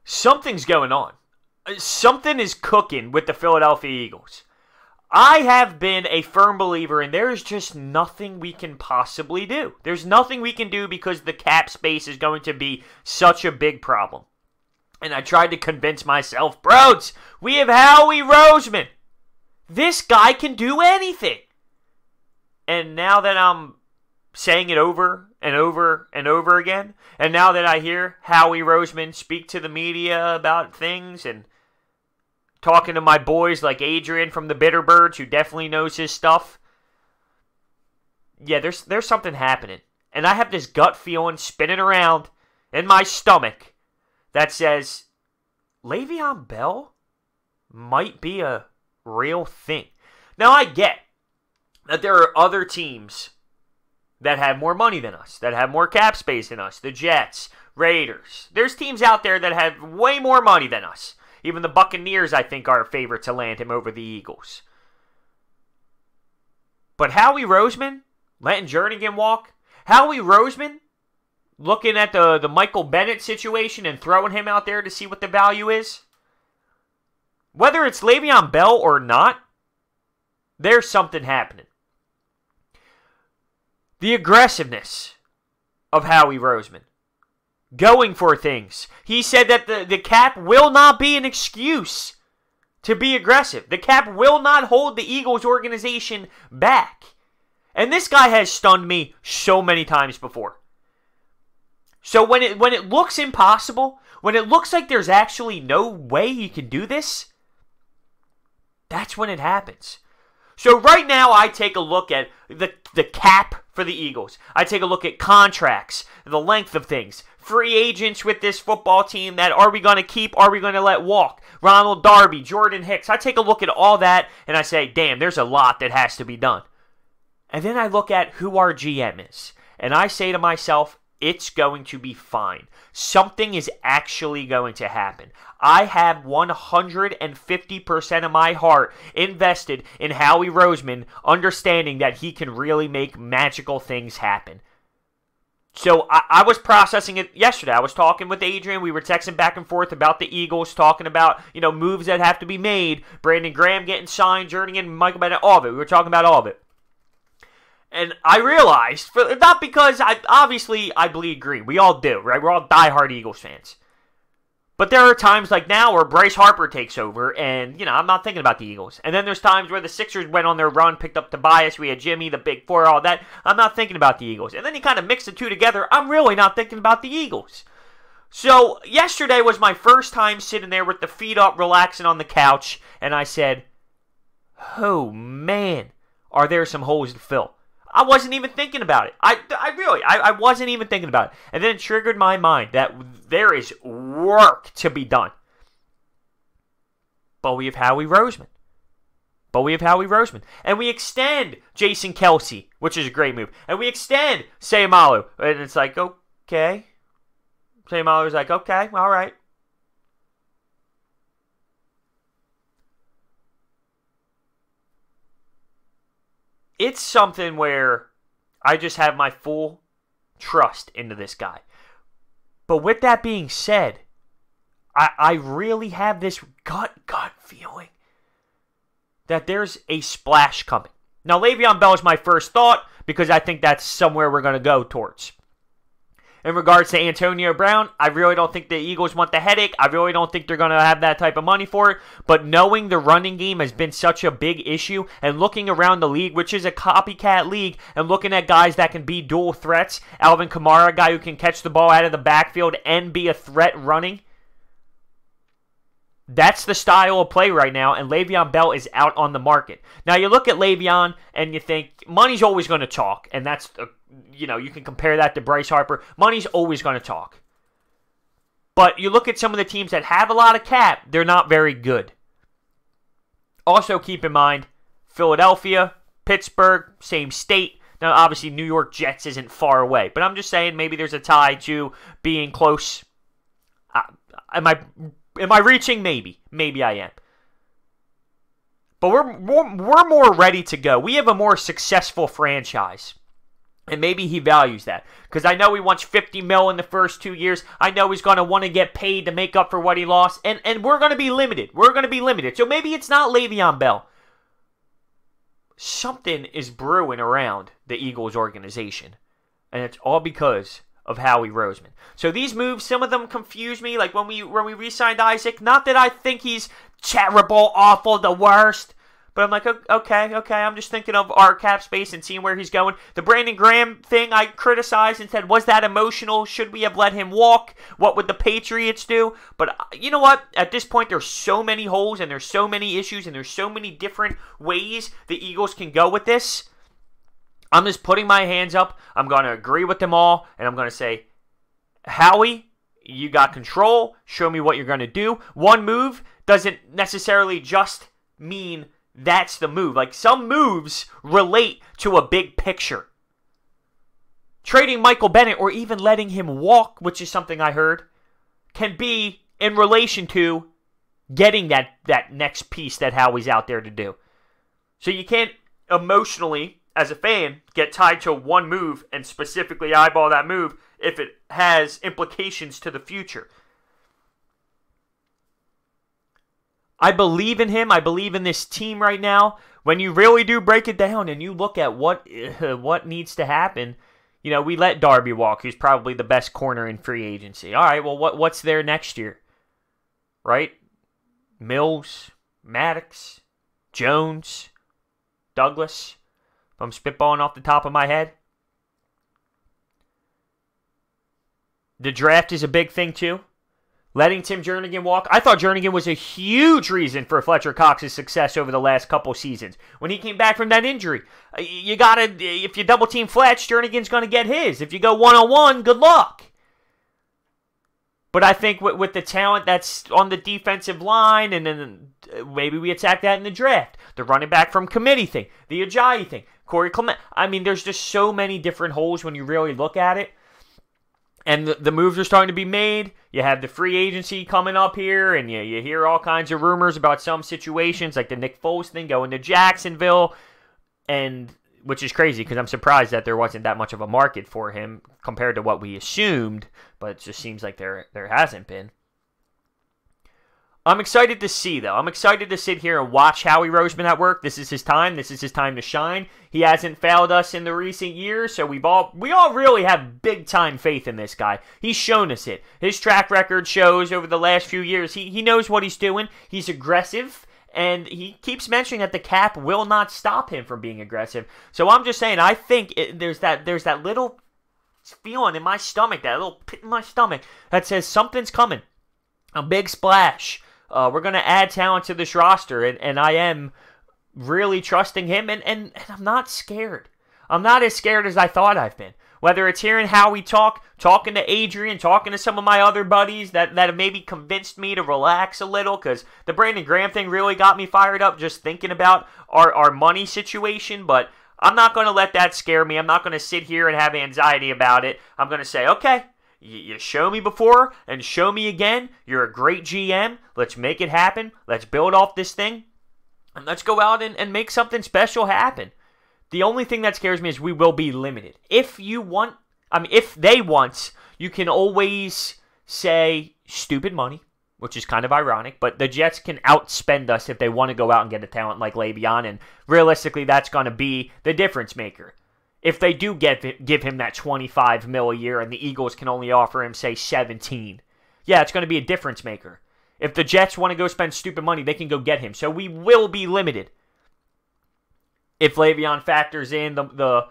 something's going on. Something is cooking with the Philadelphia Eagles. I have been a firm believer, and there is just nothing we can possibly do. There's nothing we can do because the cap space is going to be such a big problem. And I tried to convince myself, bros, we have Howie Roseman. This guy can do anything. And now that I'm saying it over and over and over again, and now that I hear Howie Roseman speak to the media about things and talking to my boys like Adrian from the Bitterbirds, who definitely knows his stuff, yeah, there's something happening. And I have this gut feeling spinning around in my stomach that says Le'Veon Bell might be a real thing. Now, I get that there are other teams that have more money than us, that have more cap space than us. The Jets, Raiders. There's teams out there that have way more money than us. Even the Buccaneers, I think, are a favorite to land him over the Eagles. But Howie Roseman letting Jernigan walk? Howie Roseman looking at the Michael Bennett situation and throwing him out there to see what the value is? Whether it's Le'Veon Bell or not, there's something happening. The aggressiveness of Howie Roseman. Going for things. He said that the cap will not be an excuse to be aggressive. The cap will not hold the Eagles organization back. And this guy has stunned me so many times before. So when it looks impossible, when it looks like there's actually no way you can do this, that's when it happens. So right now, I take a look at the cap for the Eagles. I take a look at contracts, the length of things, free agents with this football team that are we going to keep, are we going to let walk? Ronald Darby, Jordan Hicks. I take a look at all that, and I say, damn, there's a lot that has to be done. And then I look at who our GM is, and I say to myself, it's going to be fine. Something is actually going to happen. I have 150% of my heart invested in Howie Roseman, understanding that he can really make magical things happen. So I was processing it yesterday. I was talking with Adrian. We were texting back and forth about the Eagles, talking about, moves that have to be made. Brandon Graham getting signed, Jernigan, Michael Bennett, all of it. We were talking about all of it. And I realized, not because I bleed green. We all do, right? We're all diehard Eagles fans. But there are times like now where Bryce Harper takes over, and, I'm not thinking about the Eagles. And then there's times where the Sixers went on their run, picked up Tobias, we had Jimmy, the Big Four, all that. I'm not thinking about the Eagles. And then you kind of mix the two together. I'm really not thinking about the Eagles. So yesterday was my first time sitting there with the feet up, relaxing on the couch, and I said, oh, man, are there some holes to fill? I wasn't even thinking about it. I wasn't even thinking about it. And then it triggered my mind that there is work to be done. But we have Howie Roseman. And we extend Jason Kelce, which is a great move. And we extend Seumalo. And it's like, okay. Seumalo's like, okay, all right. It's something where I just have my full trust into this guy. But with that being said, I really have this gut feeling that there's a splash coming. Now, Le'Veon Bell is my first thought because I think that's somewhere we're going to go towards. In regards to Antonio Brown, I really don't think the Eagles want the headache. I really don't think they're going to have that type of money for it. But knowing the running game has been such a big issue, and looking around the league, which is a copycat league, and looking at guys that can be dual threats, Alvin Kamara, a guy who can catch the ball out of the backfield and be a threat running, that's the style of play right now, and Le'Veon Bell is out on the market. Now, you look at Le'Veon, and you think, money's always going to talk, and that's, you can compare that to Bryce Harper. Money's always going to talk. But you look at some of the teams that have a lot of cap, they're not very good. Also, keep in mind, Philadelphia, Pittsburgh, same state. Now, obviously, New York Jets isn't far away, but I'm just saying maybe there's a tie to being close. Am I reaching? Maybe. Maybe I am. But we're more ready to go. We have a more successful franchise And maybe he values that. Because I know he wants $50 million in the first 2 years. I know he's going to want to get paid to make up for what he lost. And we're going to be limited. We're going to be limited. So maybe it's not Le'Veon Bell. Something is brewing around the Eagles organization. And it's all because of Howie Roseman. So these moves, some of them confuse me. Like when we re-signed Isaac. Not that I think he's terrible, awful, the worst. But I'm like, okay. I'm just thinking of our cap space and seeing where he's going. The Brandon Graham thing I criticized and said, was that emotional? Should we have let him walk? What would the Patriots do? But you know what? At this point, there's so many holes and there's so many issues and there's so many different ways the Eagles can go with this. I'm just putting my hands up. I'm going to agree with them all. And I'm going to say, Howie, you got control. Show me what you're going to do. One move doesn't necessarily just mean that's the move. Like, some moves relate to a big picture. Trading Michael Bennett or even letting him walk, which is something I heard, can be in relation to getting that next piece that Howie's out there to do. So you can't emotionally, as a fan, get tied to one move and specifically eyeball that move if it has implications to the future. I believe in him. I believe in this team right now. When you really do break it down and you look at what needs to happen, you know, we let Darby walk, who's probably the best corner in free agency. All right, well, what's there next year? Right? Mills, Maddox, Jones, Douglas. If I'm spitballing off the top of my head. The draft is a big thing, too. Letting Tim Jernigan walk. I thought Jernigan was a huge reason for Fletcher Cox's success over the last couple seasons. When he came back from that injury, you gotta, if you double team Fletch, Jernigan's gonna get his. If you go one-on-one, good luck. But I think with the talent that's on the defensive line, and then maybe we attack that in the draft. The running back from committee thing, the Ajayi thing, Corey Clement. I mean, there's just so many different holes when you really look at it. And the moves are starting to be made. You have the free agency coming up here, and you hear all kinds of rumors about some situations, like the Nick Foles thing going to Jacksonville, and which is crazy because I'm surprised that there wasn't that much of a market for him compared to what we assumed, but it just seems like there hasn't been. I'm excited to see, though. I'm excited to sit here and watch Howie Roseman at work. This is his time. This is his time to shine. He hasn't failed us in the recent years, so we all really have big-time faith in this guy. He's shown us it. His track record shows over the last few years. He knows what he's doing. He's aggressive, and he keeps mentioning that the cap will not stop him from being aggressive. So I'm just saying, I think there's that little feeling in my stomach, that little pit in my stomach that says something's coming. A big splash. We're going to add talent to this roster, and I am really trusting him, and I'm not scared. I'm not as scared as I thought I've been. Whether it's hearing Howie talking to Adrian, talking to some of my other buddies that have maybe convinced me to relax a little, because the Brandon Graham thing really got me fired up just thinking about our money situation, but I'm not going to let that scare me. I'm not going to sit here and have anxiety about it. I'm going to say, okay, you show me before and show me again. You're a great GM. Let's make it happen. Let's build off this thing. And let's go out and make something special happen. The only thing that scares me is we will be limited. If they want, you can always say stupid money, which is kind of ironic, but the Jets can outspend us if they want to go out and get a talent like Le'Veon, and realistically, that's going to be the difference maker. If they do give him that $25 million a year and the Eagles can only offer him, say, 17, yeah, it's going to be a difference maker. If the Jets want to go spend stupid money, they can go get him. So we will be limited. If Le'Veon factors in the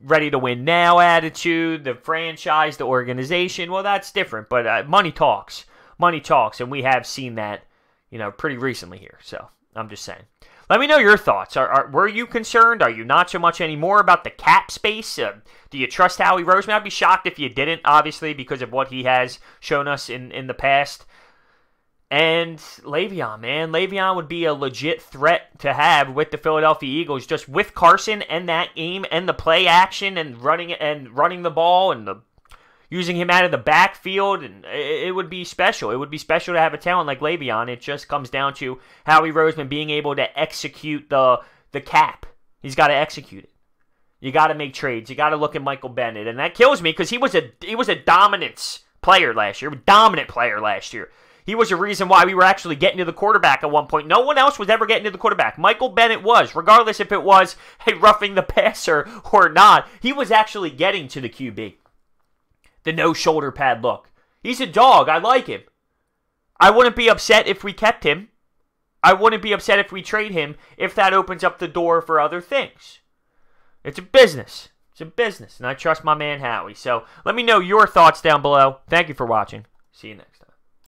ready-to-win-now attitude, the franchise, the organization, well, that's different. But money talks. Money talks, and we have seen that, pretty recently here. So I'm just saying. Let me know your thoughts. Were you concerned? Are you not so much anymore about the cap space? Do you trust Howie Roseman? I'd be shocked if you didn't, obviously, because of what he has shown us in the past. And Le'Veon, man. Le'Veon would be a legit threat to have with the Philadelphia Eagles, just with Carson and that game and the play action and running the ball and using him out of the backfield, and it would be special. It would be special to have a talent like Le'Veon. It just comes down to Howie Roseman being able to execute the cap. He's got to execute it. You got to make trades. You got to look at Michael Bennett, and that kills me because he was a dominance player last year, dominant player last year. He was the reason why we were actually getting to the quarterback at one point. No one else was ever getting to the quarterback. Michael Bennett was, regardless if it was a roughing the passer or not. He was actually getting to the QB. The no shoulder pad look. He's a dog. I like him. I wouldn't be upset if we kept him. I wouldn't be upset if we trade him if that opens up the door for other things. It's a business. It's a business, and I trust my man Howie. So let me know your thoughts down below. Thank you for watching. See you next.